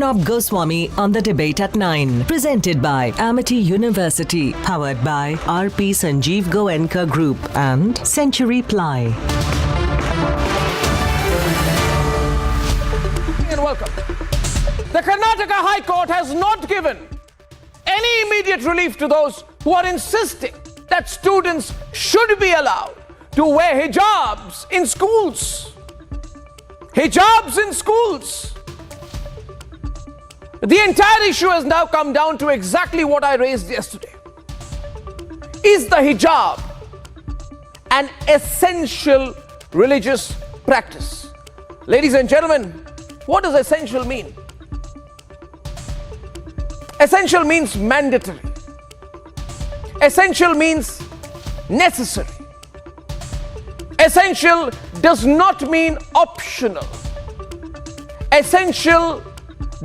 Arnab Goswami on the debate at 9. Presented by Amity University. Powered by RP Sanjeev Goenka Group and Century Ply. And welcome. The Karnataka High Court has not given any immediate relief to those who are insisting that students should be allowed to wear hijabs in schools. Hijabs in schools. The entire issue has now come down to exactly what I raised yesterday. Is the hijab an essential religious practice? Ladies and gentlemen, what does essential mean? Essential means mandatory. Essential means necessary. Essential does not mean optional. Essential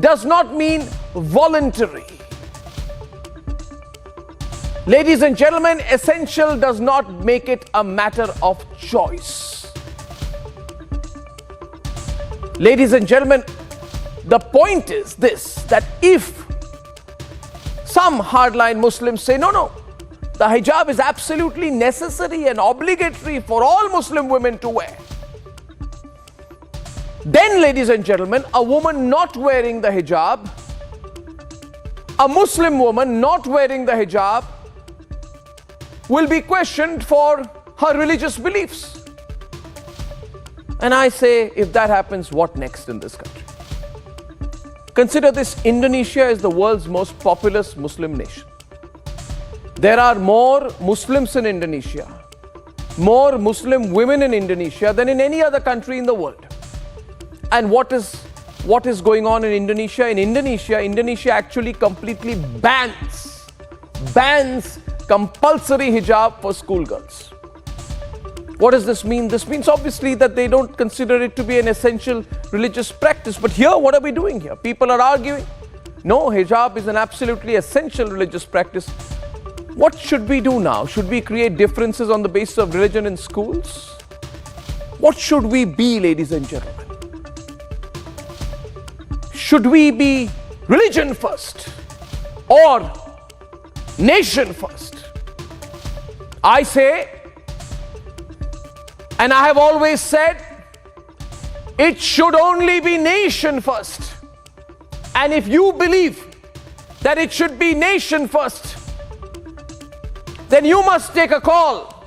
does not mean voluntary. Ladies and gentlemen, essential does not make it a matter of choice. Ladies and gentlemen, the point is this, that if some hardline Muslims say, no, the hijab is absolutely necessary and obligatory for all Muslim women to wear, then, ladies and gentlemen, a woman not wearing the hijab, a Muslim woman not wearing the hijab, will be questioned for her religious beliefs. And I say, if that happens, what next in this country? Consider this: Indonesia is the world's most populous Muslim nation. There are more Muslims in Indonesia, more Muslim women in Indonesia than in any other country in the world. And what is going on in Indonesia? In Indonesia actually completely bans compulsory hijab for schoolgirls. What does this mean? This means obviously that they don't consider it to be an essential religious practice. But here, what are we doing here? People are arguing, no, hijab is an absolutely essential religious practice. What should we do now? Should we create differences on the basis of religion in schools? What should we be, ladies and gentlemen? Should we be religion first or nation first? I say, and I have always said, it should only be nation first. And if you believe that it should be nation first, then you must take a call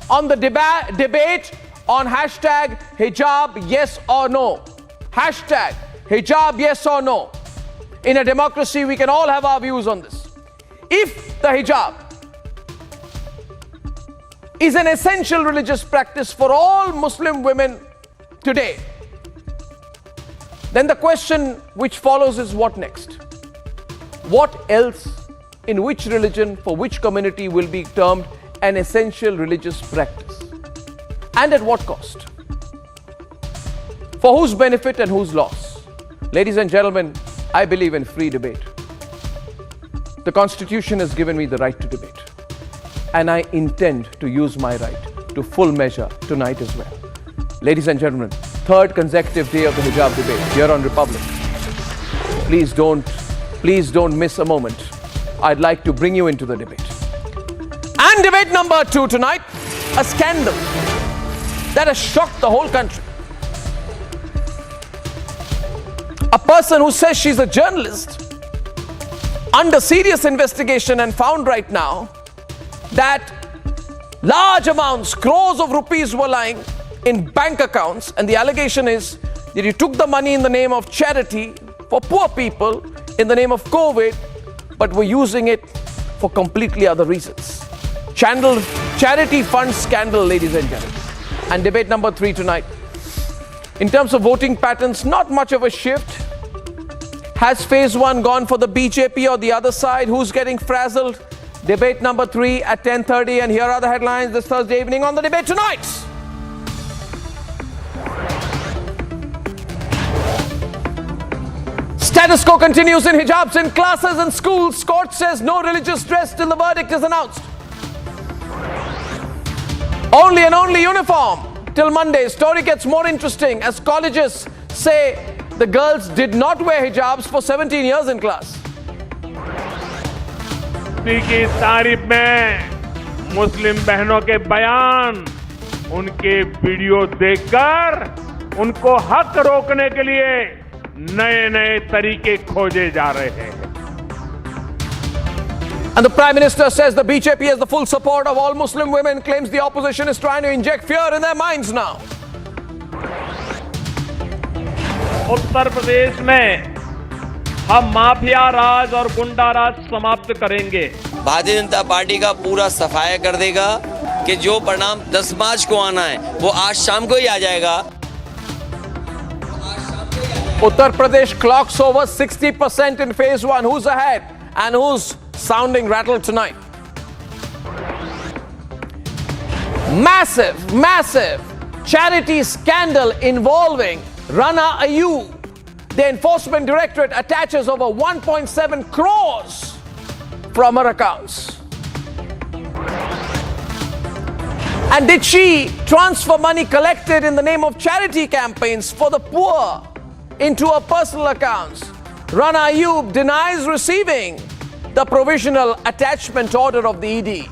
on the debate on hashtag hijab yes or no. Hashtag hijab yes or no. In a democracy, we can all have our views on this. If the hijab is an essential religious practice for all Muslim women today, then the question which follows is, what next? What else, in which religion, for which community will be termed an essential religious practice? And at what cost? For whose benefit and whose loss? Ladies and gentlemen, I believe in free debate. The Constitution has given me the right to debate, and I intend to use my right to full measure tonight as well. Ladies and gentlemen, third consecutive day of the hijab debate here on Republic. Please don't miss a moment. I'd like to bring you into the debate. And debate number 2 tonight, a scandal that has shocked the whole country. A person who says she's a journalist under serious investigation and found right now that large amounts, crores of rupees were lying in bank accounts, and the allegation is that you took the money in the name of charity for poor people, in the name of COVID, but were using it for completely other reasons. Charity fund scandal, ladies and gentlemen. And debate number 3 tonight. In terms of voting patterns, not much of a shift. Has phase 1 gone for the BJP or the other side? Who's getting frazzled? Debate number 3 at 10:30, and here are the headlines this Thursday evening on the debate tonight. Status quo continues in hijabs in classes and schools. Court says no religious dress till the verdict is announced. Only uniform till Monday. Story gets more interesting as colleges say the girls did not wear hijabs for 17 years in class. की तारीफ में मुस्लिम बहनों के बयान, उनके video देखकर उनको हक रोकने के लिए नए-नए तरीके खोजे जा रहे हैं. And the Prime Minister says the BJP has the full support of all Muslim women, claims the opposition is trying to inject fear in their minds now. Uttar Pradesh में हम माफिया राज और गुंडा राज समाप्त करेंगे. भारतीय जनता पार्टी का पूरा सफाया कर देगा कि जो परिणाम 10 मार्च को आना है वो आज शाम को ही आ जाएगा. Uttar Pradesh clocks over 60% in phase 1. Who's ahead and who's sounding rattle tonight? Massive charity scandal involving Rana Ayub. The Enforcement Directorate attaches over 1.7 crores from her accounts. And did she transfer money collected in the name of charity campaigns for the poor into her personal accounts? Rana Ayub denies receiving the provisional attachment order of the ED.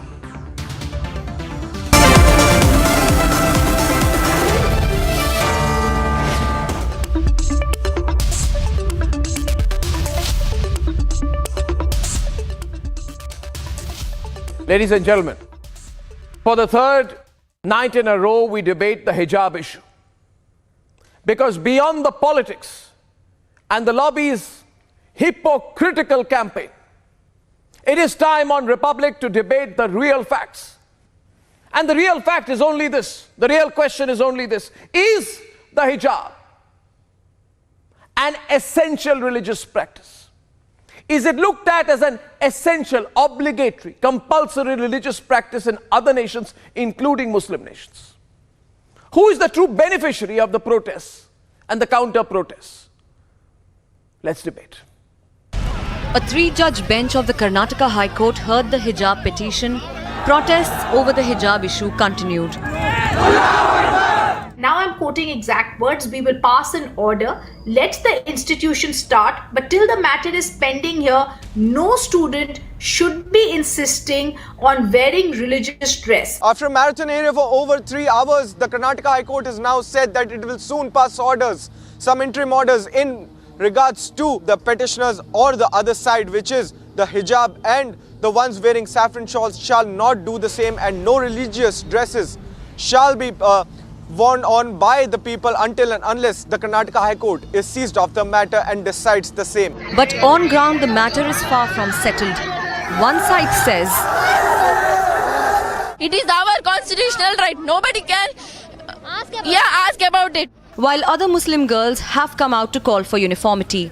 Ladies and gentlemen, for the third night in a row, we debate the hijab issue. Because beyond the politics and the lobby's hypocritical campaign, it is time on Republic to debate the real facts. And the real fact is only this. The real question is only this. Is the hijab an essential religious practice? Is it looked at as an essential, obligatory, compulsory religious practice in other nations, including Muslim nations? Who is the true beneficiary of the protests and the counter-protests? Let's debate. A 3-judge bench of the Karnataka High Court heard the hijab petition. Protests over the hijab issue continued. Now I'm quoting exact words. We will pass an order. Let the institution start. But till the matter is pending here, no student should be insisting on wearing religious dress. After a marathon area for over 3 hours, the Karnataka High Court has now said that it will soon pass orders, some interim orders in regards to the petitioners or the other side, which is the hijab, and the ones wearing saffron shawls shall not do the same, and no religious dresses shall be worn on by the people until and unless the Karnataka High Court is seized of the matter and decides the same. But on ground, the matter is far from settled. One side says, it is our constitutional right. Nobody can ask about it. While other Muslim girls have come out to call for uniformity.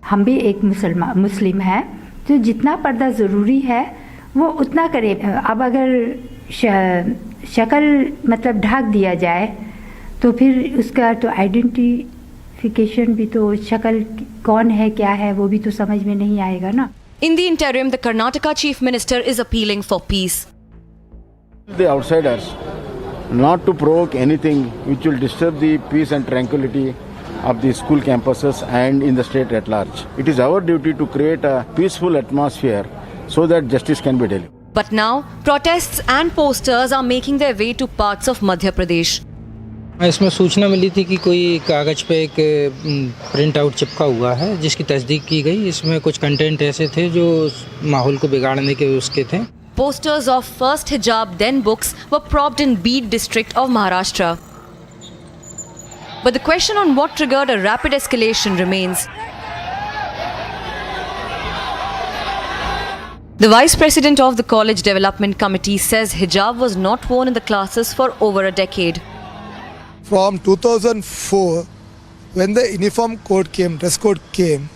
हम भी एक मुस्लिम हैं, तो जितना पर्दा ज़रूरी है वो उतना करें. अब अगर शक्ल मतलब ढक दिया जाए तो फिर उसका तो आइडेंटिफिकेशन भी तो शक्ल कौन है क्या है वो भी तो समझ में नहीं आएगा ना. In the interim, the Karnataka Chief Minister is appealing for peace. The outsiders not to provoke anything which will disturb the peace and tranquility of the school campuses and in the state at large. It is our duty to create a peaceful atmosphere so that justice can be delivered. But now, protests and posters are making their way to parts of Madhya Pradesh. इसमें सूचना मिली थी कि कोई कागज़ पे एक print out चिपका हुआ है जिसकी तस्दीक की गई. इसमें कुछ कंटेंट ऐसे थे जो माहौल को बिगाड़ने के उसके थे. Posters of first hijab then books were propped in Beed district of Maharashtra. But the question on what triggered a rapid escalation remains. The Vice President of the College Development Committee says hijab was not worn in the classes for over a decade. From 2004, when the uniform code came, dress code came,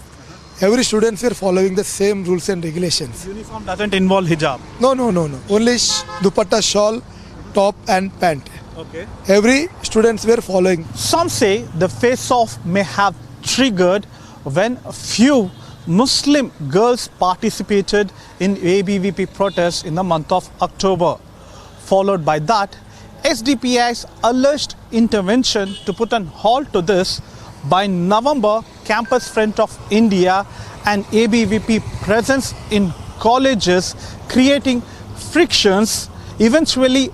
every students were following the same rules and regulations. Uniform doesn't involve hijab? No. Only dupatta, shawl, top and pant. Okay. Every students were following. Some say the face-off may have triggered when a few Muslim girls participated in ABVP protests in the month of October. Followed by that, SDPI's alleged intervention to put an halt to this By November, Campus Front of India and ABVP presence in colleges, creating frictions, eventually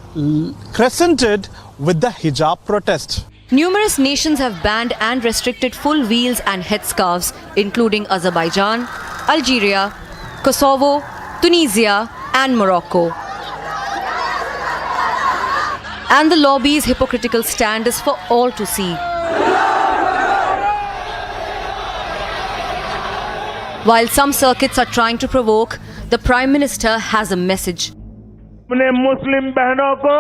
crescented with the hijab protest. Numerous nations have banned and restricted full veils and headscarves, including Azerbaijan, Algeria, Kosovo, Tunisia, and Morocco. And the lobby's hypocritical stand is for all to see. While some circuits are trying to provoke, the Prime Minister has a message. अपने मुस्लिम बहनों को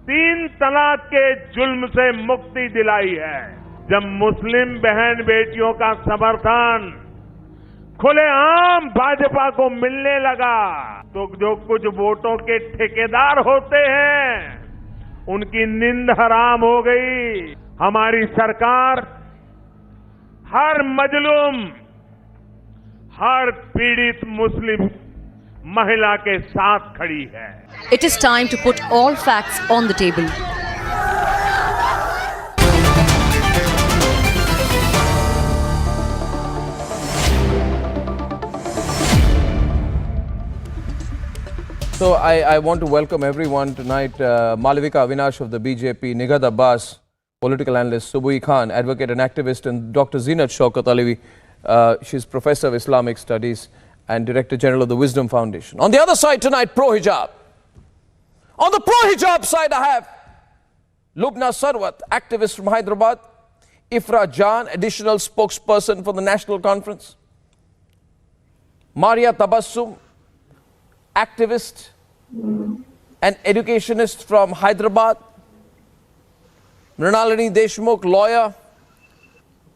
3 तलाक के जुल्म से मुक्ति दिलाई है। जब मुस्लिम बहन बेटियों का समर्थन खुलेआम भाजपा को मिलने लगा, तो जो कुछ वोटों के ठेकेदार होते हैं, उनकी नींद हराम हो गई। हमारी सरकार हर मजलूम, हर पीड़ित मुस्लिम महिला के साथ खड़ी है। It is time to put all facts on the table. So I want to welcome everyone tonight. Malavika Avinash of the BJP, Nighat Abbas, political analyst, Subui Khan, advocate and activist, and Dr. Zeenat Shaukat Alivi. She's Professor of Islamic Studies and Director General of the Wisdom Foundation. On the other side tonight, pro-hijab. On the pro-hijab side, I have Lubna Sarwat, activist from Hyderabad, Ifra Jan, additional spokesperson for the National Conference, Maria Tabassum, activist and educationist from Hyderabad, Mrinalini Deshmukh, lawyer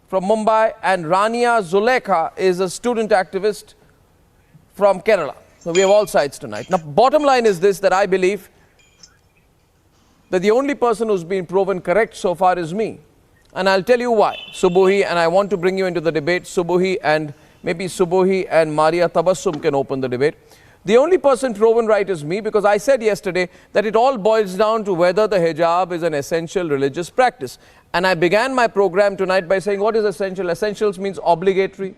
from Mumbai, and Rania Zulekha is a student activist from Kerala. So we have all sides tonight. Now, bottom line is this, that I believe that the only person who's been proven correct so far is me. And I'll tell you why. Subuhi, and I want to bring you into the debate. Subuhi and Maria Tabassum can open the debate. The only person proven right is me, because I said yesterday that it all boils down to whether the hijab is an essential religious practice. And I began my program tonight by saying, what is essential? Essentials means obligatory.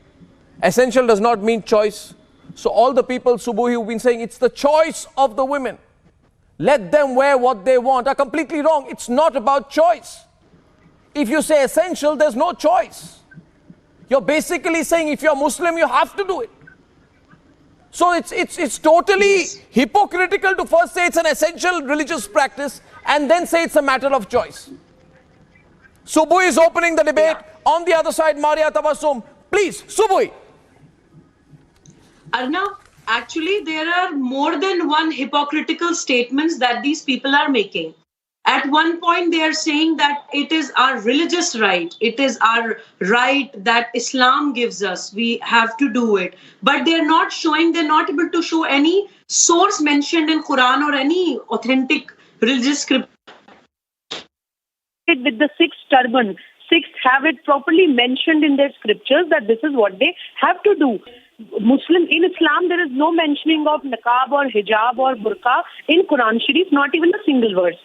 Essential does not mean choice. So all the people, Subuhi, who've been saying it's the choice of the women, let them wear what they want, are completely wrong. It's not about choice. If you say essential, there's no choice. You're basically saying if you're Muslim, you have to do it. So it's totally hypocritical to first say it's an essential religious practice and then say it's a matter of choice. Subui is opening the debate. On the other side, Maria Tabassum. Please, Subui. Arnab, actually there are more than one hypocritical statements that these people are making. At one point they are saying that it is our religious right, it is our right that Islam gives us, we have to do it. But they're not able to show any source mentioned in Quran or any authentic religious script. With the sixth turban, sixth have it properly mentioned in their scriptures that this is what they have to do. In Islam, there is no mentioning of niqab or hijab or burqa in Quran Sharif, not even a single verse.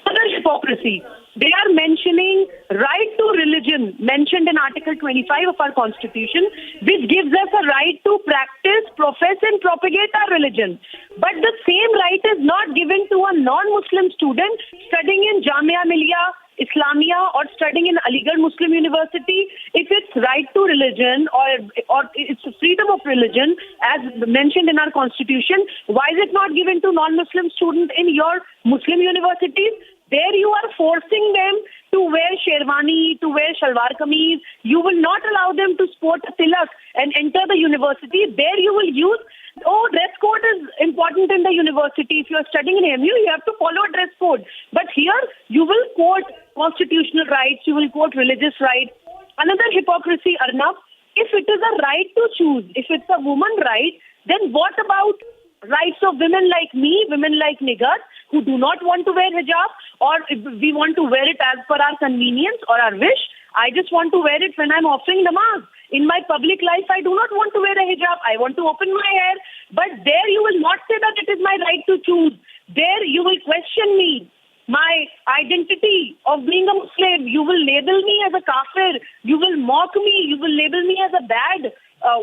Other hypocrisy. They are mentioning right to religion, mentioned in Article 25 of our Constitution, which gives us a right to practice, profess and propagate our religion. But the same right is not given to a non-Muslim student studying in Jamia Millia Islamia or studying in Aligarh Muslim University. If it's right to religion or it's freedom of religion as mentioned in our constitution, why is it not given to non-Muslim students in your Muslim universities? There you are forcing them to wear sherwani, to wear shalwar kameez. You will not allow them to sport a tilak and enter the university. There you will use, dress code is important in the university. If you are studying in MU, you have to follow a dress code. But here you will quote constitutional rights, you will quote religious rights. Another hypocrisy, Arnab, if it is a right to choose, if it's a woman right, then what about rights of women like me, women like Nighat, who do not want to wear hijab, or if we want to wear it as per our convenience or our wish? I just want to wear it when I'm offering namaz. In my public life, I do not want to wear a hijab. I want to open my hair. But there you will not say that it is my right to choose. There you will question me. my identity of being a Muslim. You will label me as a kafir. You will mock me. You will label me as a bad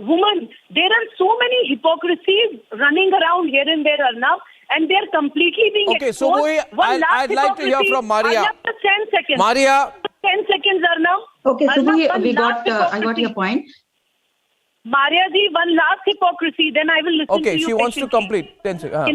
woman. There are so many hypocrisies running around here and there, Arnab, and they are completely being exposed. So I'd like to hear from Maria. Arnab, just 10 seconds. Maria. 10 seconds, Arnab. Okay, so Arnab, I got your point. Maria ji, one last hypocrisy, then I will listen to you. Okay, she wants to complete. 10 seconds.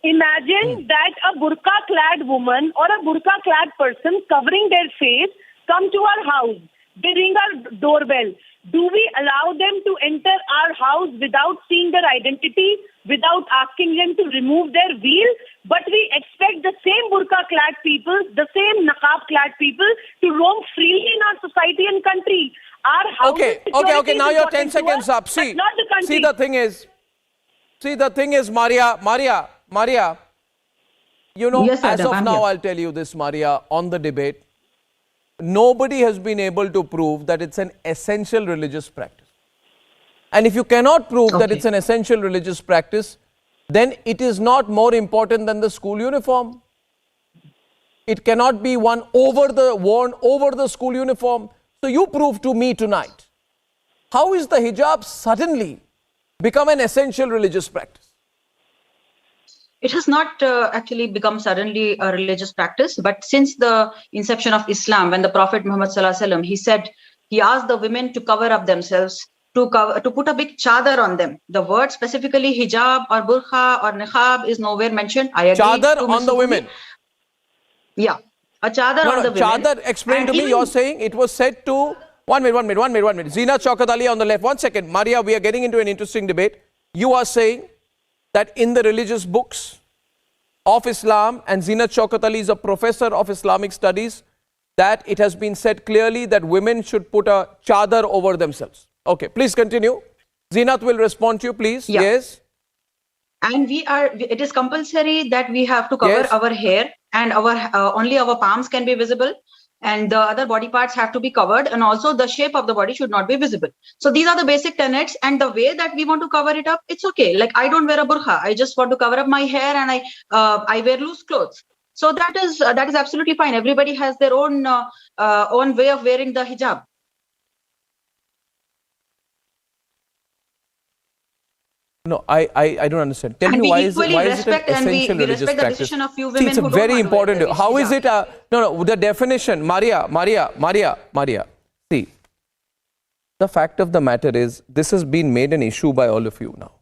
Imagine that a burqa-clad woman or a burqa-clad person covering their face come to our house. They ring our doorbell. Do we allow them to enter our house without seeing their identity, without asking them to remove their veil? But we expect the same burqa-clad people, the same niqab-clad people to roam freely in our society and country. Our house Okay. Now you're 10 seconds up. See, the thing is, Maria, you know, yes, as Adam, of now, I'll tell you this, Maria, on the debate, nobody has been able to prove that it's an essential religious practice. And if you cannot prove that it's an essential religious practice, then it is not more important than the school uniform. It cannot be worn over the school uniform. So you prove to me tonight, how is the hijab suddenly become an essential religious practice? It has not actually become suddenly a religious practice, but since the inception of Islam, when the Prophet Muhammad Sallallahu Alaihi Wasallam, he asked the women to cover up themselves, to put a big chadar on them. The word specifically hijab or burqa or niqab is nowhere mentioned. I agree. Chadar on the women. Yeah, a chadar on the women. Chadar, explain to me. You're saying it was said to. One minute. Zina Chaukat Ali on the left. 1 second. Maria, we are getting into an interesting debate. You are saying that in the religious books of Islam, and Zinat Chaukat Ali is a professor of Islamic studies, that it has been said clearly that women should put a chadar over themselves. Okay, please continue. Zinat will respond to you, please. Yeah. Yes. And it is compulsory that we have to cover our hair, and only our palms can be visible, and the other body parts have to be covered, and also the shape of the body should not be visible. So these are the basic tenets, and the way that we want to cover it up, it's okay. Like, I don't wear a burqa. I just want to cover up my hair, and I wear loose clothes. So that is absolutely fine. Everybody has their own way of wearing the hijab. No, I don't understand. Tell me, why is it an essential religious practice? See, it's a very important. How is it? No, the definition, Maria. See, the fact of the matter is, this has been made an issue by all of you now.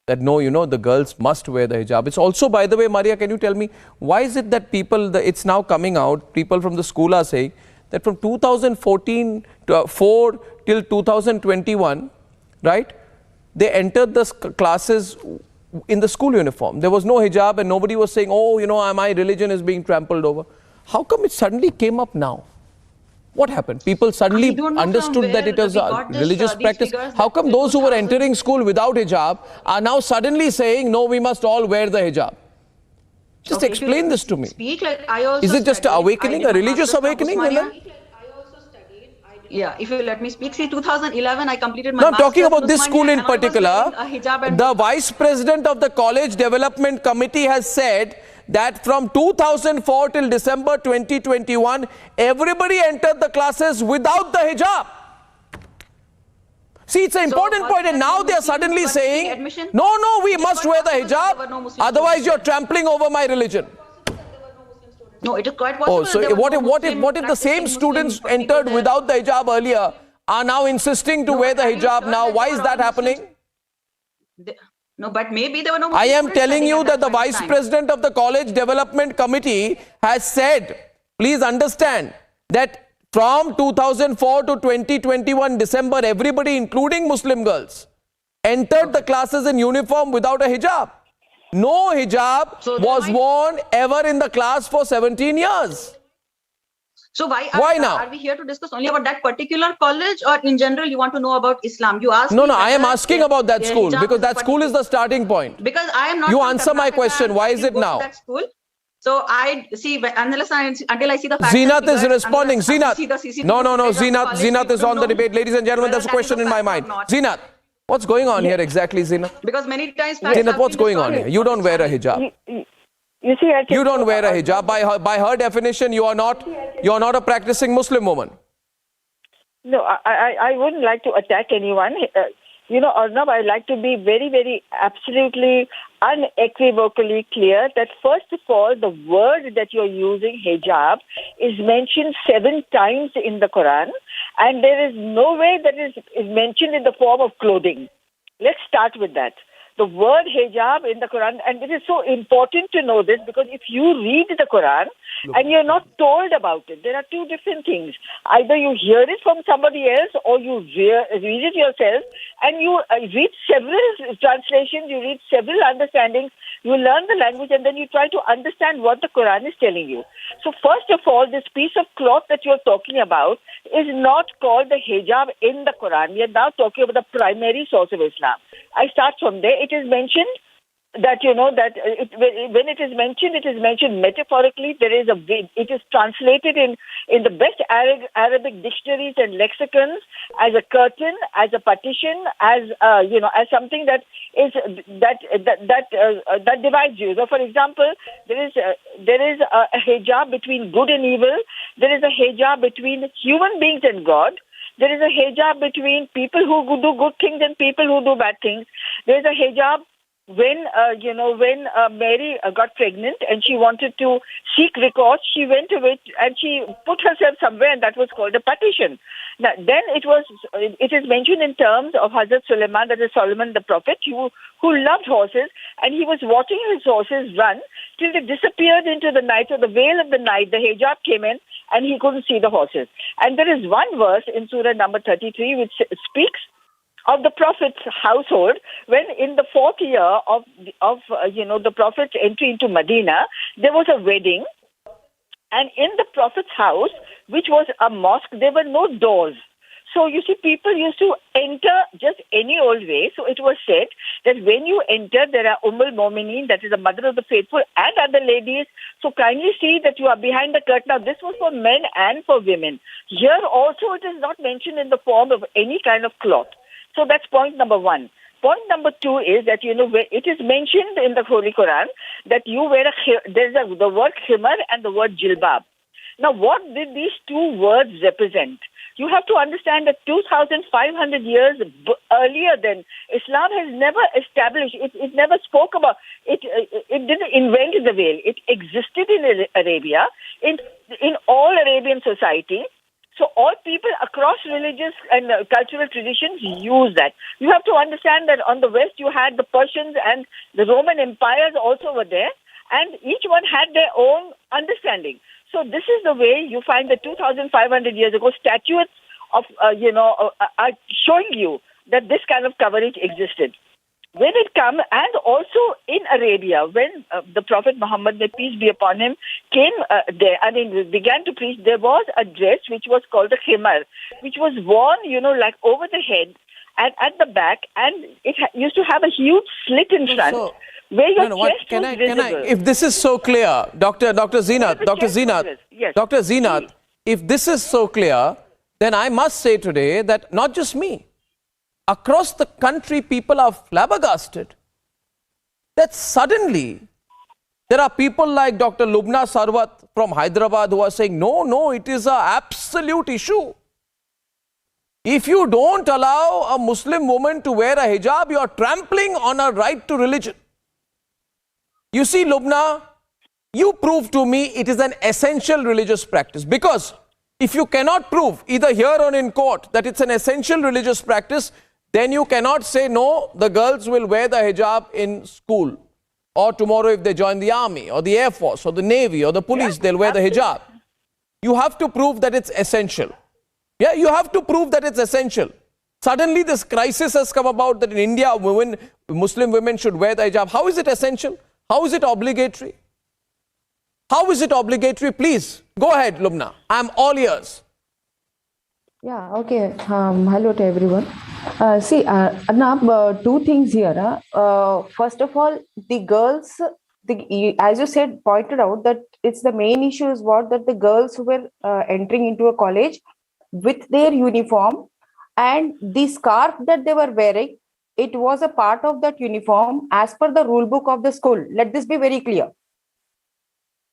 That no, the girls must wear the hijab. It's also, by the way, Maria, can you tell me, why is it that it's now coming out, people from the school are saying that from 2014 to 4 till 2021, right? They entered the classes in the school uniform. There was no hijab, and nobody was saying, oh, my religion is being trampled over. How come it suddenly came up now? What happened? People suddenly understood that it was a religious practice. How come those who were entering school without hijab are now suddenly saying, no, we must all wear the hijab? Just explain this to me. Is it just an awakening, a religious awakening? Yeah, if you let me speak. See, 2011, I completed my master's. Now, talking about this school in particular, the Vice President of the College Development Committee has said that from 2004 till December 2021, everybody entered the classes without the hijab. See, it's an important point, and now they are suddenly saying, no, we must wear the hijab, otherwise you're trampling over my religion. No, it is quite possible. Oh, so what if the same students entered without the hijab earlier are now insisting to wear the hijab now? Why is that happening? No, but maybe there were no. I am telling you that the Vice President of the College Development Committee has said, please understand, that from 2004 to 2021 December, everybody, including Muslim girls, entered the classes in uniform without a hijab. No hijab was worn ever in the class for 17 years. So why now? Are we here to discuss only about that particular college, or in general you want to know about Islam? You asked. No, I am asking about that school, because that school is the starting point. Because I am not. You answer my question. Why is it now? That school. So I see, until I see the facts. Zinat is responding. Zinat. No. Zinat is on the debate. Ladies and gentlemen, there's a question in my mind. Zinat. What's going on here exactly, Zinat? Because many times... Zinat, what's going on here? You don't wear a hijab. You see, you don't wear a hijab. By her definition, you are not a practicing Muslim woman. No, I wouldn't like to attack anyone. Arnab, I'd like to be very, very absolutely unequivocally clear that first of all, the word that you're using, hijab, is mentioned 7 times in the Quran, and there is no way that is mentioned in the form of clothing. Let's start with that. The word hijab in the Quran, and it is so important to know this because if you read the Quran and you're not told about it, there are 2 different things. Either you hear it from somebody else or you read it yourself, and you read several translations, you read several understandings, you learn the language, and then you try to understand what the Quran is telling you. So first of all, this piece of cloth that you're talking about is not called the hijab in the Quran. We are now talking about the primary source of Islam. I start from there. It is mentioned that, when it is mentioned metaphorically. It is translated in the best Arabic dictionaries and lexicons as a curtain, as a partition, as something that is that divides you. So, for example, there is a hijab between good and evil. There is a hijab between human beings and God. There is a hijab between people who do good things and people who do bad things. There is a hijab when Mary got pregnant and she wanted to seek recourse, she went to it and she put herself somewhere, and that was called a partition. Now, then it is mentioned in terms of Hazrat Suleiman, that is Solomon the prophet, who loved horses, and he was watching his horses run till they disappeared into the night, or the veil of the night. The hijab came in and he couldn't see the horses. And there is one verse in Surah number 33 which speaks of the Prophet's household, when in the 4th year of the Prophet's entry into Medina, there was a wedding, and in the Prophet's house, which was a mosque, there were no doors. So you see, people used to enter just any old way. So it was said that when you enter, there are Al-Mu'mineen, that is the mother of the faithful, and other ladies. So kindly see that you are behind the curtain. Now, this was for men and for women. Here also, it is not mentioned in the form of any kind of cloth. So that's point number 1. Point number 2 is that, it is mentioned in the Holy Quran that you wear the word khimar and the word jilbab. Now, what did these 2 words represent? You have to understand that 2,500 years earlier than Islam has never established, it never spoke about, it didn't invent the veil. It existed in Arabia, in all Arabian society. So all people across religious and cultural traditions use that. You have to understand that on the West you had the Persians and the Roman empires also were there, and each one had their own understanding. So this is the way you find the 2,500 years ago statues of, are showing you that this kind of coverage existed. When it comes, and also in Arabia, when the Prophet Muhammad, may peace be upon him, came began to preach, there was a dress which was called a khimar, which was worn, like over the head and at the back, and it used to have a huge slit in front. Where your chest was visible. If this is so clear, Dr. Zeenat, yes. Dr. Zeenat, if this is so clear, then I must say today that not just me, across the country, people are flabbergasted that suddenly there are people like Dr. Lubna Sarwat from Hyderabad who are saying, no, it is an absolute issue. If you don't allow a Muslim woman to wear a hijab, you are trampling on her right to religion. You see, Lubna, you prove to me it is an essential religious practice, because if you cannot prove either here or in court that it's an essential religious practice, then you cannot say, no, the girls will wear the hijab in school, or tomorrow if they join the army or the air force or the navy or the police, they'll wear the hijab. You have to prove that it's essential. Yeah, you have to prove that it's essential. Suddenly this crisis has come about that in India, Muslim women should wear the hijab. How is it essential? How is it obligatory? How is it obligatory? Please, go ahead, Lubna. I'm all ears. Yeah, okay. Hello to everyone. Arnab, 2 things here. First of all, the girls, as you said, pointed out that it's the main issue is that the girls who were entering into a college with their uniform, and the scarf that they were wearing, it was a part of that uniform as per the rule book of the school. Let this be very clear.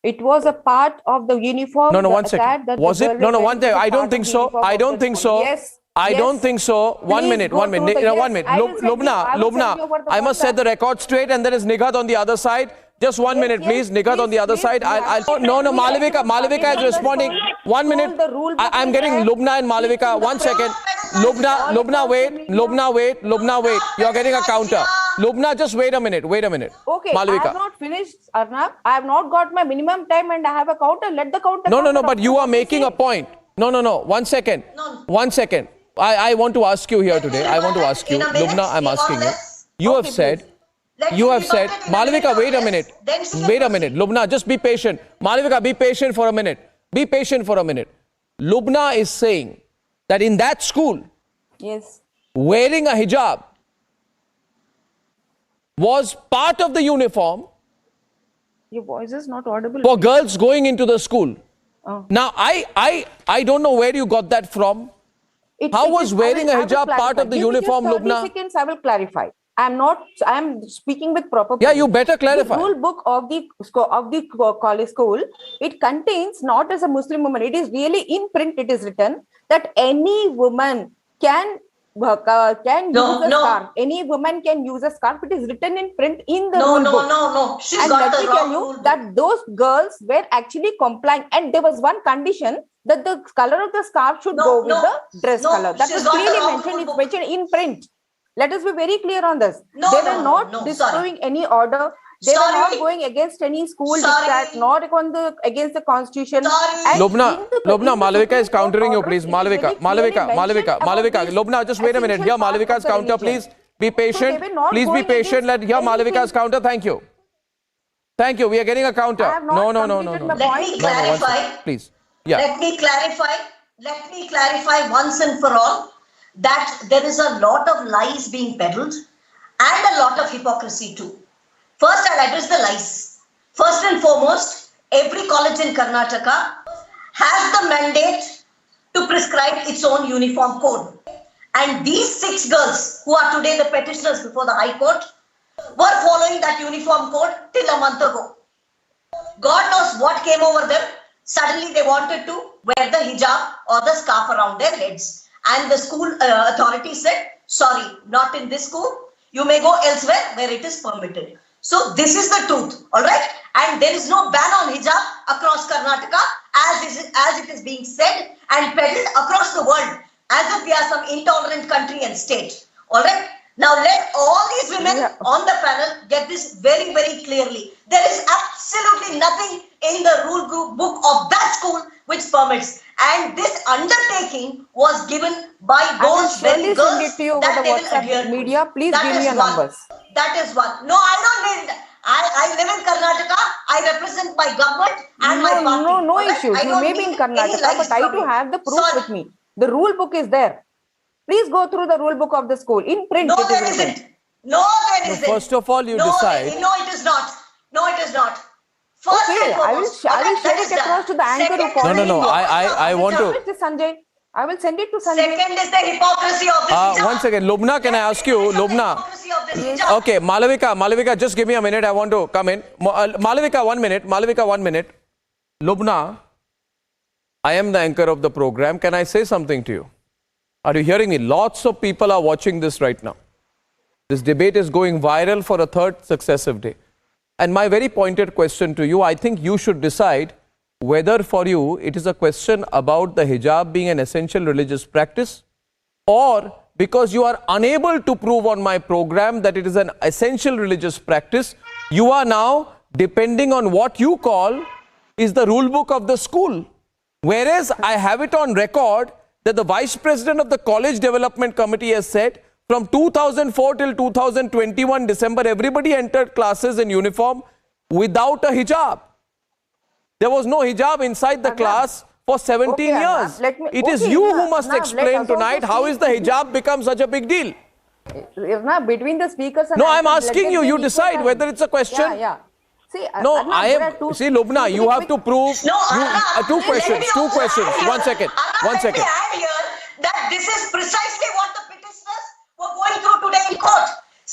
It was a part of the uniform. No, one second. Was it? No, one thing. I don't think so. I don't think so. Yes. I don't think so. One minute. One minute. Lubna, I must set the record straight, and there is Nighat on the other side. Just 1 minute, please. Nighat on the other side. No, Malavika is responding. 1 minute. I'm getting Lubna and Malavika. 1 second. Lubna, wait. You're getting a counter. Lubna, just wait a minute. Okay, Malavika. I have not finished, Arnab. I have not got my minimum time and I have a counter. Let the counter. No, but you are making a point. No. 1 second. 1 second. I want to ask you here today. I want to ask you. Lubna, I'm asking you. You have said, Malavika, wait a minute. Lubna, just be patient. Malavika, be patient for a minute. Lubna is saying that in that school, yes, wearing a hijab was part of the uniform. Your voice is not audible. For girls going into the school. Oh. Now, I don't know where you got that from. How was wearing a hijab part of the uniform, Lubna? 30 seconds, I will clarify. I am speaking with proper. Yeah, you better clarify. The rule book of the college school, it contains not as a Muslim woman. It is really in print. It is written that any woman can use a scarf. Any woman can use a scarf. It is written in print in the rule book. No. She's and got let the me tell you that those girls were actually complying. And there was one condition that the color of the scarf should go with the dress color. That was clearly mentioned. It's mentioned in print. Let us be very clear on this. They were not destroying any order. They were not going against any school diktat, not against the constitution. Lubna, Malavika is countering you, please. Malavika. Lubna, just wait a minute. Here, Malavika's counter, please. Be patient. Please be patient. Let here Malavika's counter. Thank you. We are getting a counter. No. Let me clarify. Please. Yeah. Let me clarify once and for all that there is a lot of lies being peddled and a lot of hypocrisy too. First, I'll address the lies. First and foremost, every college in Karnataka has the mandate to prescribe its own uniform code. And these 6 girls who are today the petitioners before the High Court were following that uniform code till a month ago. God knows what came over them. Suddenly they wanted to wear the hijab or the scarf around their heads. And the school authority said, sorry, not in this school. You may go elsewhere where it is permitted. So this is the truth, all right? And there is no ban on hijab across Karnataka as it is being said and peddled across the world as if we are some intolerant country and state, all right? Now let all these women on the panel get this very, very clearly. There is absolutely nothing in the rule book of that school which permits. And this undertaking was given by those very girls that they will adhere to. Media, please give me your numbers. That is one. No, I don't need. I live in Karnataka. I represent my government and my party. No issues. You may be in Karnataka, but I do have the proof with me. The rule book is there. Please go through the rule book of the school. In print, no, there isn't. No, there isn't. First of all, you decide. No, it is not. No, it is not. First I will share it across to the anchor who called me. No. I want to. Sanjay. I will send it to Sanjay. Second is the hypocrisy of this. 1 second. Lubna, can I ask you? Lubna. Okay, Malavika, just give me a minute. I want to come in. Malavika, 1 minute. Lubna, I am the anchor of the program. Can I say something to you? Are you hearing me? Lots of people are watching this right now. This debate is going viral for a 3rd successive day. And my very pointed question to you, I think you should decide whether for you it is a question about the hijab being an essential religious practice, or because you are unable to prove on my program that it is an essential religious practice, you are now depending on what you call is the rule book of the school. Whereas I have it on record that the Vice President of the College Development Committee has said from 2004 till 2021 December, everybody entered classes in uniform without a hijab. There was no hijab inside the class for 17 years. It is you who must explain tonight how is the hijab become such a big deal. Between the speakers and no, I'm asking you. You decide whether it's a question. See, no, I am. See, Lubna, you have to prove. Two questions. 1 second. That this is precisely what the petitioners were going through today in court.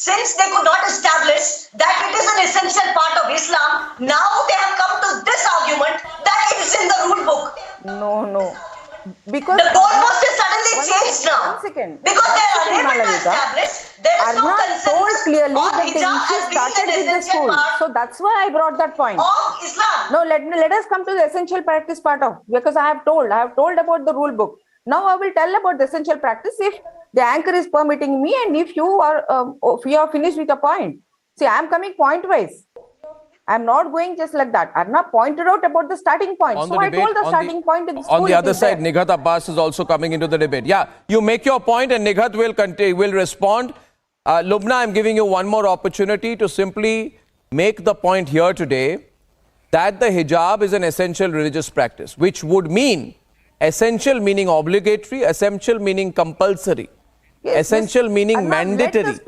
since they could not establish that it is an essential part of Islam, now they have come to this argument that it is in the rule book. No. Because the goalpost is suddenly changed now. One second. Because they are unable to establish, there is no Arnab told consensus clearly on that the hijab issue as being started an with the essential school. part So that's why I brought that point. of Islam. No, let us come to the essential practice part of, because I have told about the rule book. Now I will tell about the essential practice if the anchor is permitting me and if you are finished with a point. See, I am coming point wise. I am not going just like that. Arnab pointed out about the starting point. On so the I debate, told the starting point in the school. On the other side, Nighat Abbas is also coming into the debate. Yeah, you make your point and Nighat will respond. Lubna, I'm giving you one more opportunity to simply make the point here today that the hijab is an essential religious practice, which would mean essential meaning obligatory, essential meaning compulsory. Yes, essential meaning Arnab, mandatory.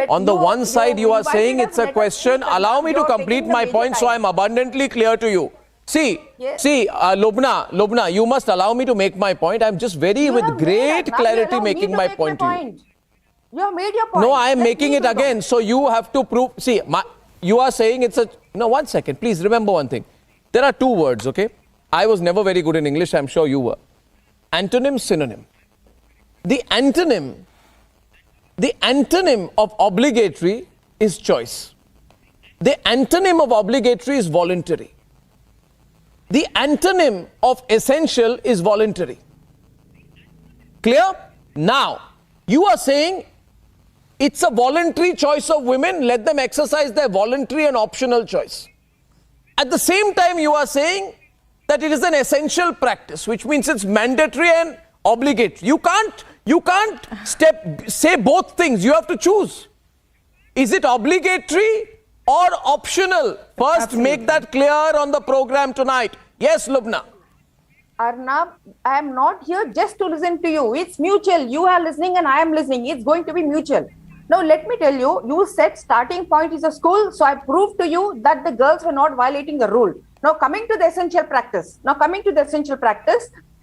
On the one side, you are saying it's a question. Allow me to complete my point so I'm abundantly clear to you. See, Lubna, you must allow me to make my point. I'm just with great clarity making my point to you. You have made your point. No, I am making it again. So you have to prove. See, you are saying it's a... No, 1 second. Please remember one thing. There are two words, okay? I was never very good in English. I'm sure you were. Antonym, synonym. The antonym of obligatory is choice. The antonym of obligatory is voluntary. The antonym of essential is voluntary. Clear? Now, you are saying it's a voluntary choice of women. Let them exercise their voluntary and optional choice. At the same time, you are saying that it is an essential practice, which means it's mandatory and obligatory. You can't say both things. You have to choose. Is it obligatory or optional? First, absolutely. Make that clear on the program tonight. Yes, Lubna. Arnab, I am not here just to listen to you. It's mutual. You are listening and I am listening. It's going to be mutual. Now, let me tell you, you said starting point is a school. So I proved to you that the girls were not violating the rule. Now, coming to the essential practice.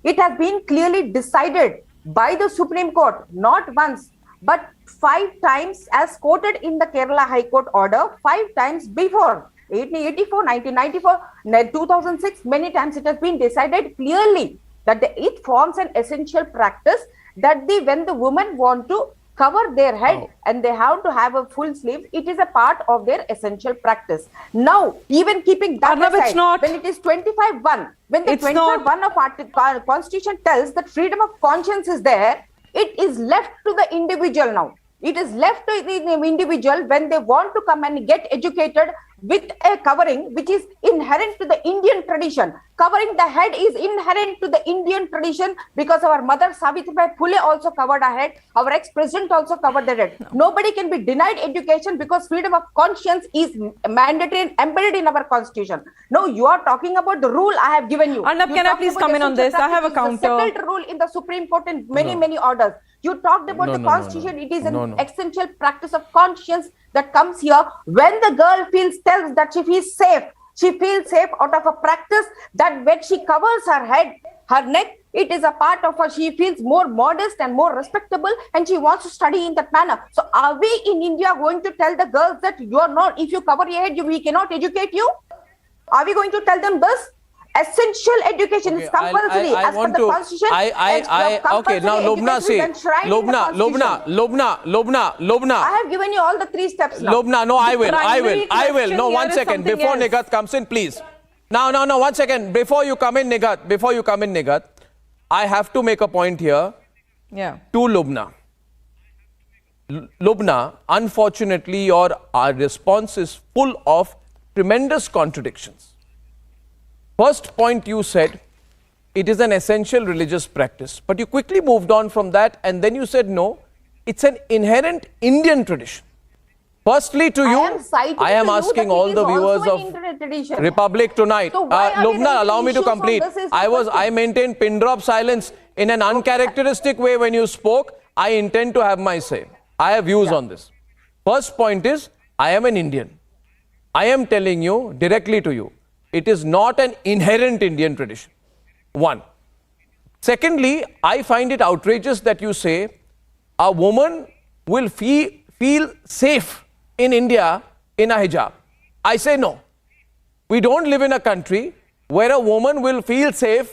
It has been clearly decided by the Supreme Court, not once, but 5 times as quoted in the Kerala High Court order, 5 times before, 1884, 1994, 2006, many times it has been decided clearly that it forms an essential practice that when the women want to cover their head and they have to have a full sleeve, it is a part of their essential practice. Now, even keeping that aside, when it is 25(1), when the 25(1) of Constitution tells that freedom of conscience is there, it is left to the individual now. It is left to the individual when they want to come and get educated with a covering which is inherent to the Indian tradition. Covering the head is inherent to the Indian tradition because our mother Savitribai Phule also covered her head. Our ex-president also covered their head. Nobody can be denied education because freedom of conscience is mandatory and embedded in our constitution. Now you are talking about the rule I have given you. Arnab, can I please come in on this? I have a counter. Settled rule in the Supreme Court in many orders. You talked about the constitution. It is an essential practice of conscience that comes here when the girl tells that she feels safe. She feels safe out of a practice that when she covers her head, her neck, it is a part of her. She feels more modest and more respectable and she wants to study in that manner. So are we in India going to tell the girls that you are not, if you cover your head, we cannot educate you? Are we going to tell them this? Essential education is compulsory as per the constitution. Okay, now Lubna say, Lubna. I have given you all the 3 steps now. Lubna, no, I will. No, 1 second. Before Nighat comes in, please. No, 1 second. Before you come in, Nighat, I have to make a point here. Yeah. To Lubna. Lubna, unfortunately, our response is full of tremendous contradictions. First point you said, it is an essential religious practice. But you quickly moved on from that and then you said, no, it's an inherent Indian tradition. Firstly to you, I am asking all the viewers of Republic tonight. So Lubna, allow me to complete. I maintained pin drop silence in an uncharacteristic way when you spoke. I intend to have my say. I have views on this. First point is, I am an Indian. I am telling you directly to you. It is not an inherent Indian tradition. 1. Secondly, I find it outrageous that you say a woman will feel feel safe in India in a hijab? I say no. We don't live in a country where a woman will feel safe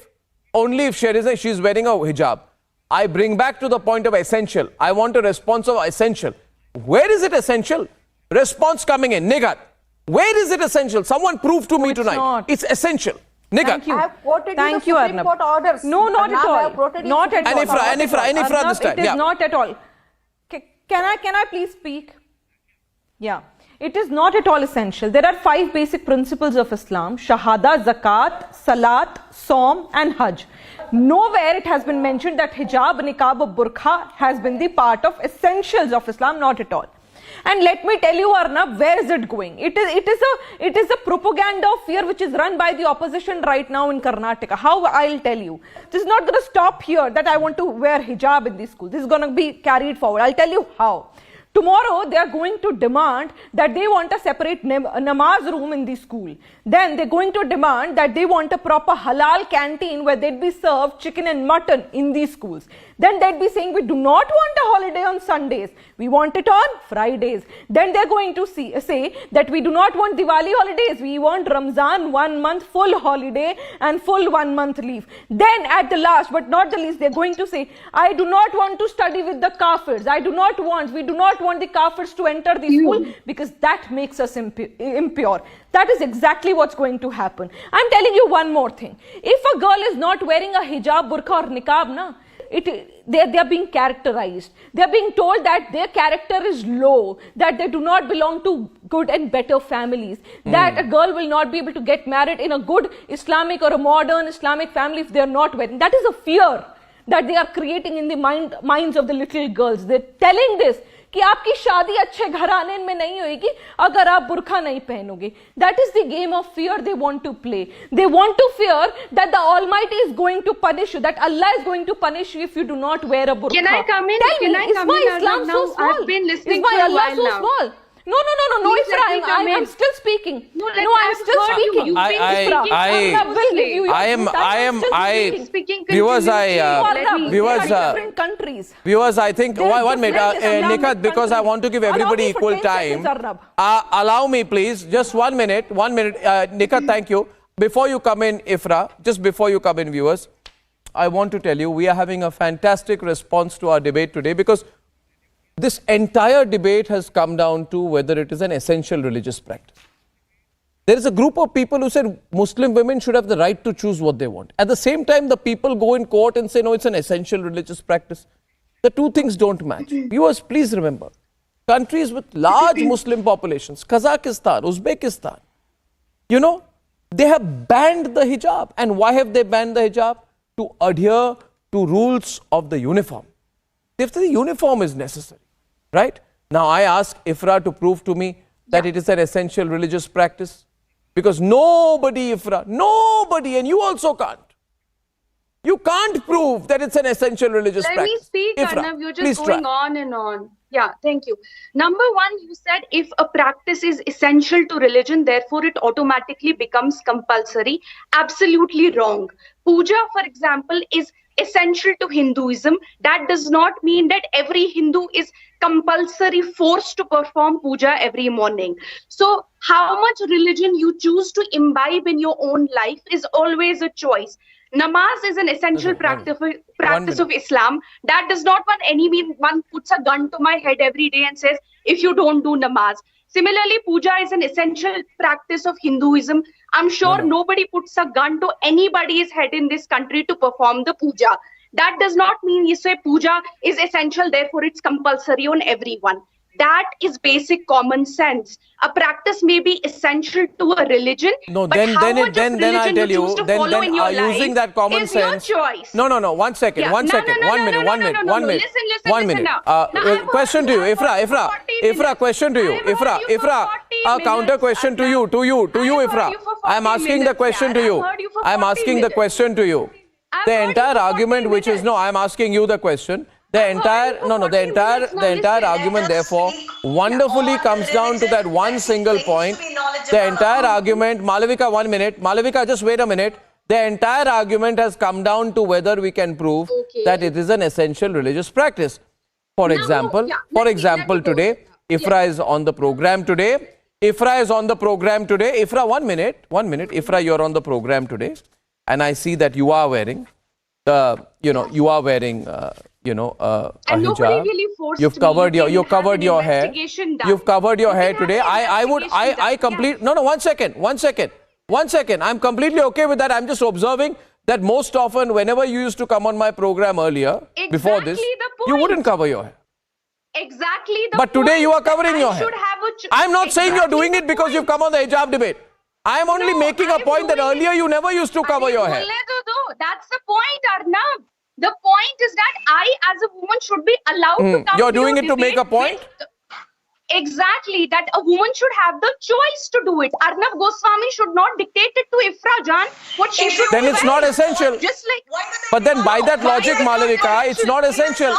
only if she's wearing a hijab. I bring back to the point of essential. I want a response of essential. Where is it essential? Response coming in. Nigat. Where is it essential? Someone prove to me tonight. Not. It's essential. Nigat. Thank you. I have quoted Thank you you, the Supreme Arnab. Court orders. No, not at all. Not at all. Anifra this time. It is Yeah. not at all. Can I please speak? Yeah. It is not at all essential. There are 5 basic principles of Islam: Shahada, Zakat, Salat, Saum and Hajj. Nowhere it has been mentioned that hijab, niqab or burqa has been the part of essentials of Islam, not at all. And let me tell you, Arnab, where is it going? It is a propaganda of fear which is run by the opposition right now in Karnataka. How? I'll tell you. This is not going to stop here that I want to wear hijab in this school. This is going to be carried forward. I'll tell you how. Tomorrow they are going to demand that they want a separate namaz room in the school. Then they're going to demand that they want a proper halal canteen where they'd be served chicken and mutton in these schools. Then they'd be saying we do not want a holiday on Sundays. We want it on Fridays. Then they're going to say that we do not want Diwali holidays. We want Ramzan 1 month full holiday and full 1 month leave. Then at the last but not the least, they're going to say, I do not want to study with the kafirs. We do not want the kafirs to enter the school because that makes us impure. That is exactly what's going to happen. I'm telling you one more thing. If a girl is not wearing a hijab, burqa or niqab, they are being characterized. They are being told that their character is low, that they do not belong to good and better families, that a girl will not be able to get married in a good Islamic or a modern Islamic family if they are not wearing. That is a fear that they are creating in the minds of the little girls. They're telling this कि आपकी शादी अच्छे घराने में नहीं होगी अगर आप बुर्का नहीं पहनोगे. That is the game of fear they want to play. They want to fear that the Almighty is going to punish you, that Allah is going to punish you if you do not wear a burqa. Can I come in? Tell me, is my Islam so small? I've been listening is my for a Allah while so now. small? No, Ifra, I'm still speaking. I'm still speaking. Viewers, I think, one minute, Nikat, because I want to give everybody equal time. Allow me, please, just 1 minute, Nikat, thank you. Before you come in, Ifra, just before you come in, viewers, I want to tell you, we are having a fantastic response to our debate today because this entire debate has come down to whether it is an essential religious practice. There is a group of people who said Muslim women should have the right to choose what they want. At the same time, the people go in court and say, no, it's an essential religious practice. The two things don't match. Viewers, please remember, countries with large Muslim populations, Kazakhstan, Uzbekistan, they have banned the hijab. And why have they banned the hijab? To adhere to rules of the uniform. If the uniform is necessary. Right? Now I ask Ifra to prove to me that it is an essential religious practice. Because nobody, Ifra, nobody, and you also can't. You can't prove that it's an essential religious practice. Let me speak, Ifra, Arnab. You're just going on and on. Yeah, thank you. Number one, you said if a practice is essential to religion, therefore it automatically becomes compulsory. Absolutely wrong. Puja, for example, is essential to Hinduism. That does not mean that every Hindu is compulsory forced to perform puja every morning. So how much religion you choose to imbibe in your own life is always a choice. Namaz is an essential practice of Islam. That does not mean one puts a gun to my head every day and says, if you don't do namaz. Similarly, puja is an essential practice of Hinduism. I'm sure nobody puts a gun to anybody's head in this country to perform the puja. That does not mean you say puja is essential, therefore it's compulsory on everyone. That is basic common sense. A practice may be essential to a religion, but then how much I tell you, using that common sense. Your choice. No, 1 second, Yeah. 1 second, one minute. Listen now. Question to you, Ifra, question to you, Ifra, a counter question to you, Ifra. I am asking the question to you. I am asking the question to you. The entire argument, which is I am asking you the question. The entire argument, therefore, wonderfully comes down to that one single point. The entire argument, Malavika, 1 minute. Malavika, just wait a minute. The entire argument has come down to whether we can prove that it is an essential religious practice. For example, today, Ifra is on the program today. Ifra is on the program today. Ifra, 1 minute. Ifra, you're on the program today. And I see that you are wearing a hijab. Really forced You've covered me. you've covered your hair. Investigation done. You've covered your hair can today. have One second. I'm completely okay with that. I'm just observing that most often, whenever you used to come on my program earlier, before this, you wouldn't cover your hair. Exactly. But today you are covering your hair. I'm not saying you're doing it because you've come on the hijab debate. I am only making a point that earlier you never used to cover your hair. That's the point, Arnab. The point is that I, as a woman, should be allowed to come. You're doing it to make a point? Exactly, that a woman should have the choice to do it. Arnab Goswami should not dictate it to Ifra Jan what she should do. Then it's not essential. Just like, but then by that logic, Malavika, it's not essential.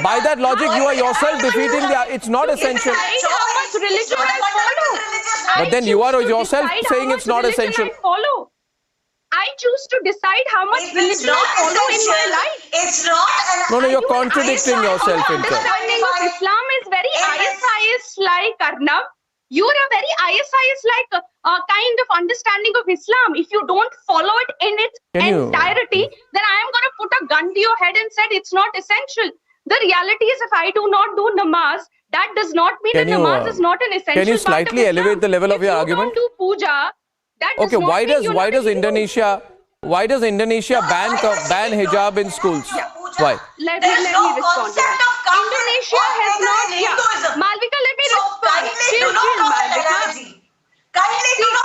By that logic, you are yourself defeating the... It's not essential. How much religion I follow. But then you are yourself saying it's not essential. I choose to decide how much religion I follow in my life. It's not. No, you're contradicting yourself. Understanding of Islam is very ISIS-like, Arnab. You're a very ISIS-like kind of understanding of Islam. If you don't follow it in its entirety, then I am going to put a gun to your head and said it's not essential. The reality is, if I do not do namaz, that does not mean that namaz is not an essential. Can you slightly elevate the level of your argument? If you don't do puja, that does not mean why does Indonesia ban hijab in schools? Why? Let me respond to that. Indonesia has not. Malvika, let me respond. Chill, Malvika.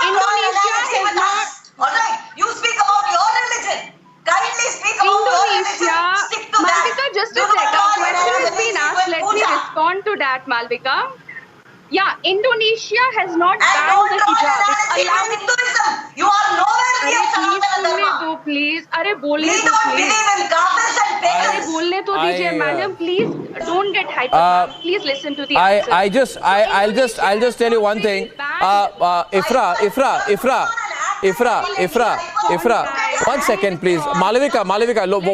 Indonesia has not. All right, you speak about your religion. Kindly speak about your religion. Stick to Malvika, that. just a second. A question has been asked. Let me respond to that, Malvika. Yeah, Indonesia has not banned the hijab. It's allowed. Hinduism. You are nowhere near Sanatana Dharma. Please, अरे बोलने We दो don't please. believe in Kafirs and pagans. अरे बोलने तो दीजिए, madam. Please don't get hyper. Please listen to the answer. I'll just tell you one thing. Ifra. 1 second, please. Malavika,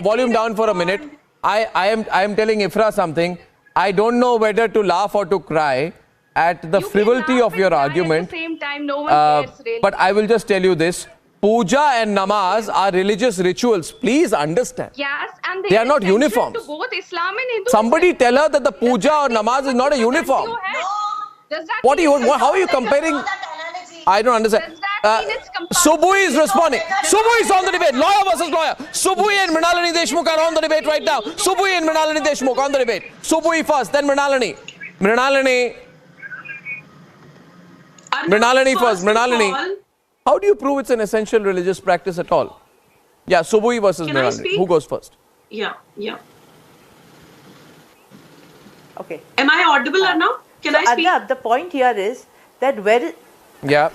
volume down for a minute. I am telling Ifra something. I don't know whether to laugh or to cry at the frivolity of your argument. At the same time, no one cares really. But I will just tell you this. Puja and namaz are religious rituals. Please understand. Yes, and they are not essential uniforms. to both Islam and Hinduism. Somebody tell her that the puja or namaz is not a uniform. How are you comparing? I don't understand. Subui is responding. Subui is on the debate. Lawyer versus lawyer. Subui and Mrinalini Deshmukh are on the debate right now. Subui and Mrinalini Deshmukh on the debate. Subui first, then Mrinalini. Mrinalini first. Mrinalini. How do you prove it's an essential religious practice at all? Yeah, Subui versus Mrinalini. Who goes first? Yeah. Okay. Am I audible or no? Can I speak? Arnab, the point here is that Yeah.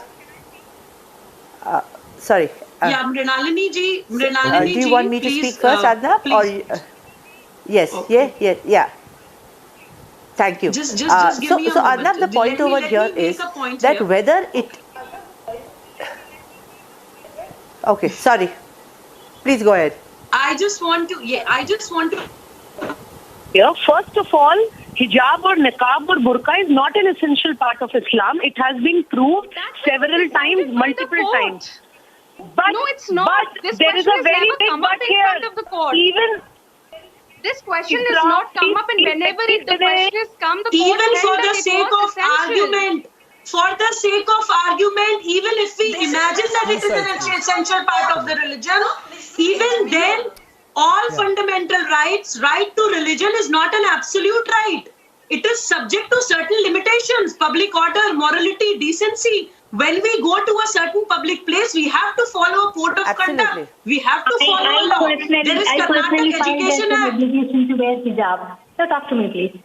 Sorry. Mrinalini ji. Do you want me to speak first, Arnab? Or yes. Okay. Yeah. Thank you. Just give me a moment. So Arnab, the point over here is that whether it... Okay, sorry. Please go ahead. I just want to... First of all, hijab or niqab or burqa is not an essential part of Islam. It has been proved several times, multiple times. But no, it's not. This there is a very big but here. Even this question is not come up, and whenever the question is come, the even for the sake of argument. For the sake of argument, even if we imagine that it is an essential part of the religion, even then, all fundamental rights, right to religion is not an absolute right. It is subject to certain limitations, public order, morality, decency. When we go to a certain public place, we have to follow a code of conduct. We have to follow a law. There is Karnataka Education Act. Obligation to wear hijab. So talk to me, please.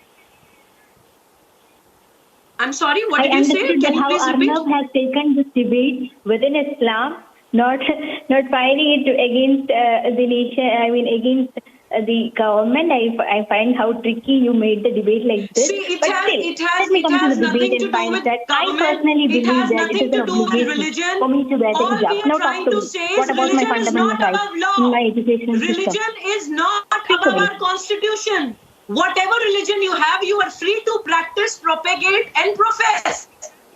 I'm sorry, what did you say? Can you please repeat? Arnab has taken this debate within Islam, not fighting it against the nation. Against the government. I find how tricky you made the debate like this. See, it has nothing to do with government. I personally believe that it is an obligation for me to wear the hijab. Now talk to me. What about my fundamental rights in my education system? Religion is not above our constitution. whatever religion you have, you are free to practice, propagate, and profess.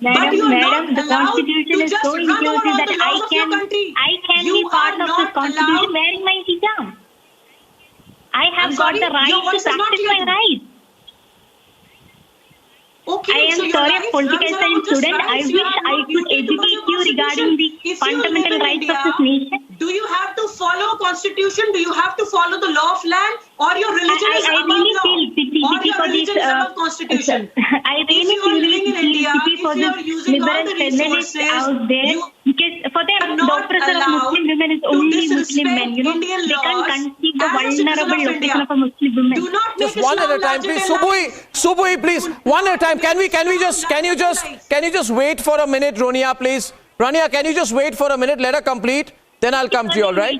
Madam, but you are madam, not the Constitution is just so run over inclusive all that the laws of your country. I can You be part are of not this Constitution allowed- wearing my hijab. I have I'm got sorry, the right your to voice is not practice clear my to me. rights. Okay, I am so your sorry, rights political runs science around just student. I rights. You wish have I no could duty towards educate your you regarding constitution. the If you live fundamental in rights India, of this nation. do you have to follow constitution? Do you have to follow the law of land? Or your religion is I above really law? feel pity Or your for this. religion is above constitution? I If really you are living in India, pity for if you this are using all liberal the feminists resources, out there, you because for them are the not oppressor of allowed Muslim women is to only Muslim disrespect men. You know, Indian they can't laws conceive the as a citizen vulnerable of location India. of a Muslim woman. Do not make Just one at a Islam time, larger please. than Subui, please. One at a time. Can you just wait for a minute, Ronia, please? Rania, can you just wait for a minute? Let her complete. Then I'll come to you, all right?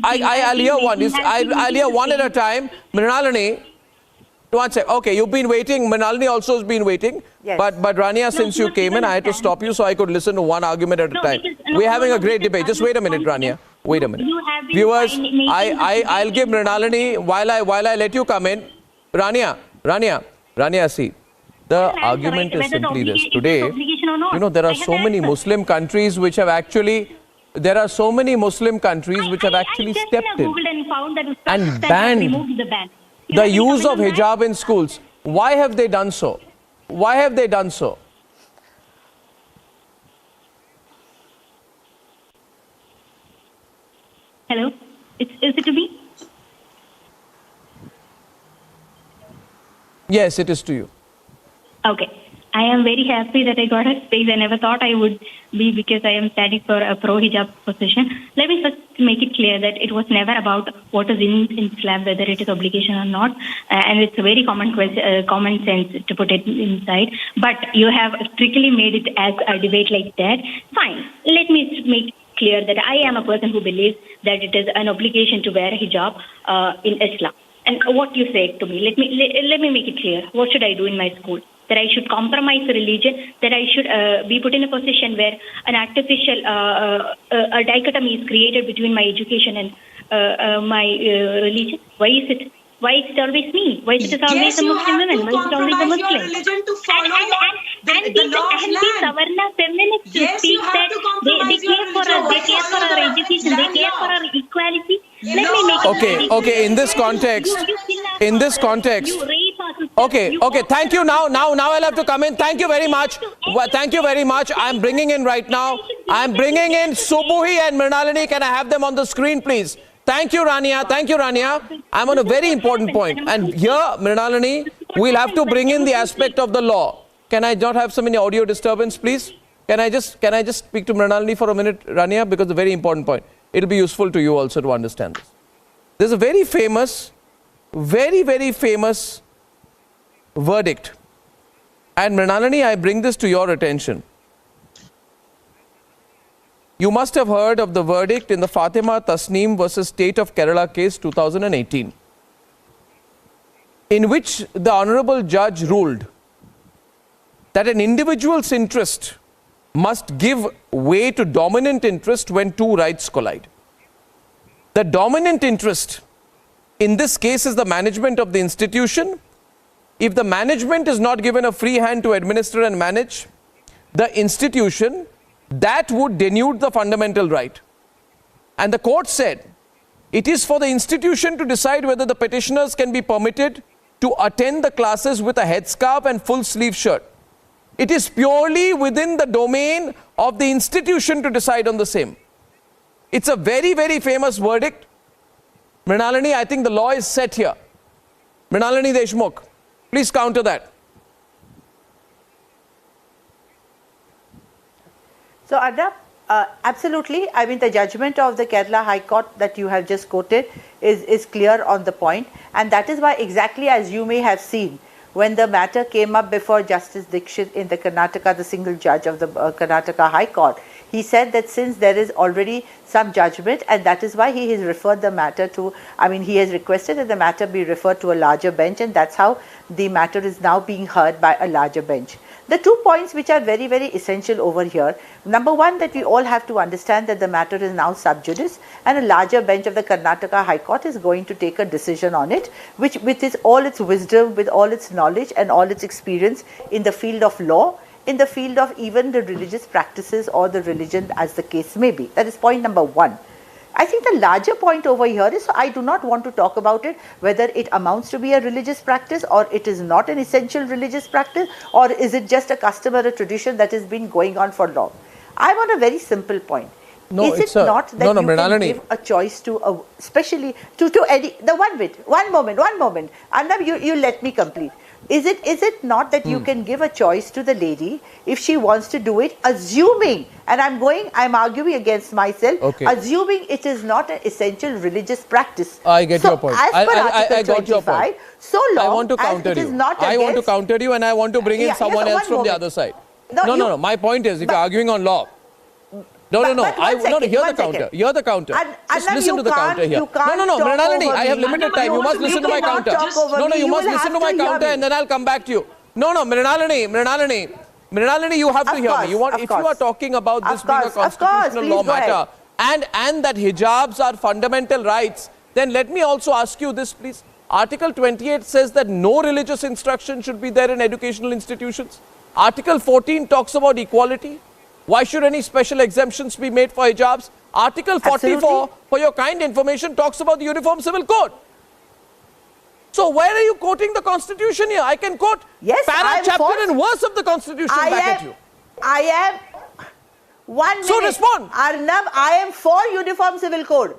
I'll hear one. I'll hear one at a time. Mrinalini, one sec. Okay, you've been waiting. Mrinalini also has been waiting. Yes. But Rania, since you came in, I had to stop you so I could listen to one argument at a time. We're having a great debate. Just wait a minute, Rania. Wait a minute. Viewers, I'll give Mrinalini, while I let you come in. Rania, see. The argument is simply this. Today, you know, there are so many Muslim countries which have actually, stepped in and banned the use of hijab in schools. Why have they done so? Why have they done so? Hello, is it to me? Yes, it is to you. Okay. I am very happy that I got a space. I never thought I would be, because I am standing for a pro-hijab position. Let me first make it clear that it was never about what is in Islam, whether it is obligation or not. And it's a very common sense to put it inside. But you have strictly made it as a debate like that. Fine. Let me make clear that I am a person who believes that it is an obligation to wear a hijab in Islam. And what you say to me, let me make it clear. What should I do in my school? That I should compromise religion, that I should be put in a position where an artificial a dichotomy is created between my education and my religion. Why is it always me? Why is it always a Muslim woman? Why is it always a Muslim? Religion to follow the Savarna feminists speak that they care for our education, they care for our equality. Let me make Okay. In this context. Okay. Thank you. Now I'll have to come in. Thank you very much. I'm bringing in right now. I'm bringing in Subuhi and Mrinalini. Can I have them on the screen, please? Thank you, Rania. I'm on a very important point. And here, Mrinalini, we'll have to bring in the aspect of the law. Can I not have so many audio disturbance, please? Can I just speak to Mrinalini for a minute, Rania? Because it's a very important point. It'll be useful to you also to understand this. There's a very famous verdict. And Mrinalini, I bring this to your attention. You must have heard of the verdict in the Fatima Tasneem versus State of Kerala case 2018, in which the Honorable Judge ruled that an individual's interest must give way to dominant interest when two rights collide. The dominant interest in this case is the management of the institution. If the management is not given a free hand to administer and manage the institution, that would denude the fundamental right. And the court said, it is for the institution to decide whether the petitioners can be permitted to attend the classes with a headscarf and full sleeve shirt. It is purely within the domain of the institution to decide on the same. It's a very, very famous verdict. Mrinalini, I think the law is set here. Mrinalini Deshmukh, please counter that. So, Arnab, absolutely. I mean, the judgment of the Kerala High Court that you have just quoted is clear on the point. And that is why, exactly as you may have seen, when the matter came up before Justice Dixit in the Karnataka, the single judge of the Karnataka High Court, He said that since there is already some judgment, and that is why he has referred the matter to, he has requested that the matter be referred to a larger bench, and that's how the matter is now being heard by a larger bench. The 2 points which are very, very essential over here. Number one, that we all have to understand that the matter is now sub judice, and a larger bench of the Karnataka High Court is going to take a decision on it, which with all its wisdom, with all its knowledge and all its experience in the field of law, in the field of even the religious practices or the religion as the case may be. That is point number one. I think the larger point over here is, I do not want to talk about it, whether it amounts to be a religious practice or it is not an essential religious practice, or is it just a custom or a tradition that has been going on for long. I'm on a very simple point. No, is it not that you can give a choice to, especially to any, one moment, Arnab, you let me complete. Is it not that you can give a choice to the lady if she wants to do it, assuming, and I'm arguing against myself, assuming it is not an essential religious practice. I get your point. As per I got your point. So long I want to counter as it you. is not I want to counter you, and I want to bring in someone else from the other side. No. My point is, if you're arguing on law, No. Hear the counter. Hear the counter. Just listen to the counter here. No, Mrinalini, I have limited time. You must listen to my counter. No, you must listen to my counter, and then I'll come back to you. No, Mrinalini, you have to hear me. If you are talking about this being a constitutional law matter, and that hijabs are fundamental rights, then let me also ask you this, please. Article 28 says that no religious instruction should be there in educational institutions. Article 14 talks about equality. Why should any special exemptions be made for hijabs? Article 44, for your kind information, talks about the Uniform Civil Code. So where are you quoting the Constitution here? I can quote para, chapter and verse of the Constitution back at you. I am, 1 minute. So respond. Arnab, I am for Uniform Civil Code.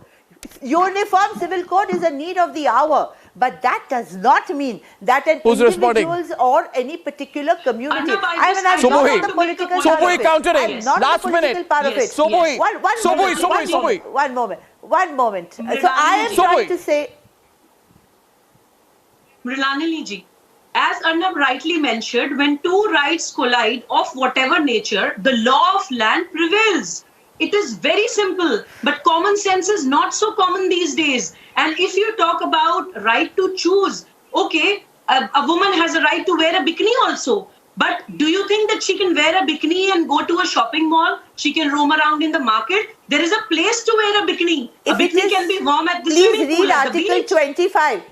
Uniform Civil Code is a need of the hour. But that does not mean that an individual's or any particular community. I'm not the political part of it. Countering. Last minute. One moment. So I am trying to say, Mrinalini ji, as Arnab rightly mentioned, when two rights collide of whatever nature, the law of land prevails. It is very simple, but common sense is not so common these days. And if you talk about right to choose, okay, a woman has a right to wear a bikini also. But do you think that she can wear a bikini and go to a shopping mall? She can roam around in the market? There is a place to wear a bikini. A bikini can be warm at the swimming pool, at the beach. Please read Article 25.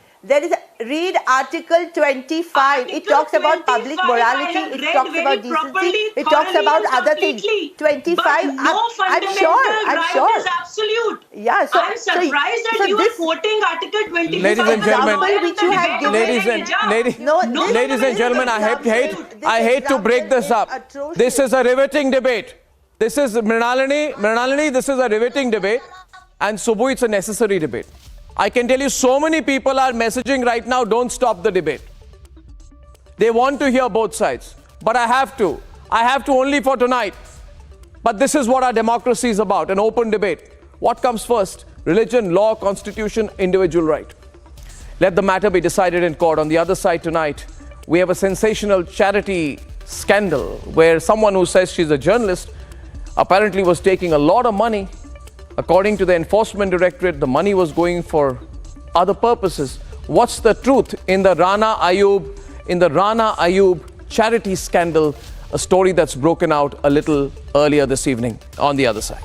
Read Article 25. It talks about public morality. It talks about decency. It talks about other things. 25. I'm sure. Is absolute. Yeah. So I'm surprised that you are quoting Article 25. Ladies and gentlemen, I hate to break this up. This is a riveting debate. This is Mrinalini. This is a riveting debate, and Subbu, it's a necessary debate. I can tell you so many people are messaging right now, don't stop the debate. They want to hear both sides. But I have to only for tonight. But this is what our democracy is about, an open debate. What comes first? Religion, law, constitution, individual right. Let the matter be decided in court. On the other side tonight, we have a sensational charity scandal where someone who says she's a journalist apparently was taking a lot of money. According to the Enforcement Directorate, the money was going for other purposes. What's the truth in the Rana Ayub charity scandal, a story that's broken out a little earlier this evening on the other side?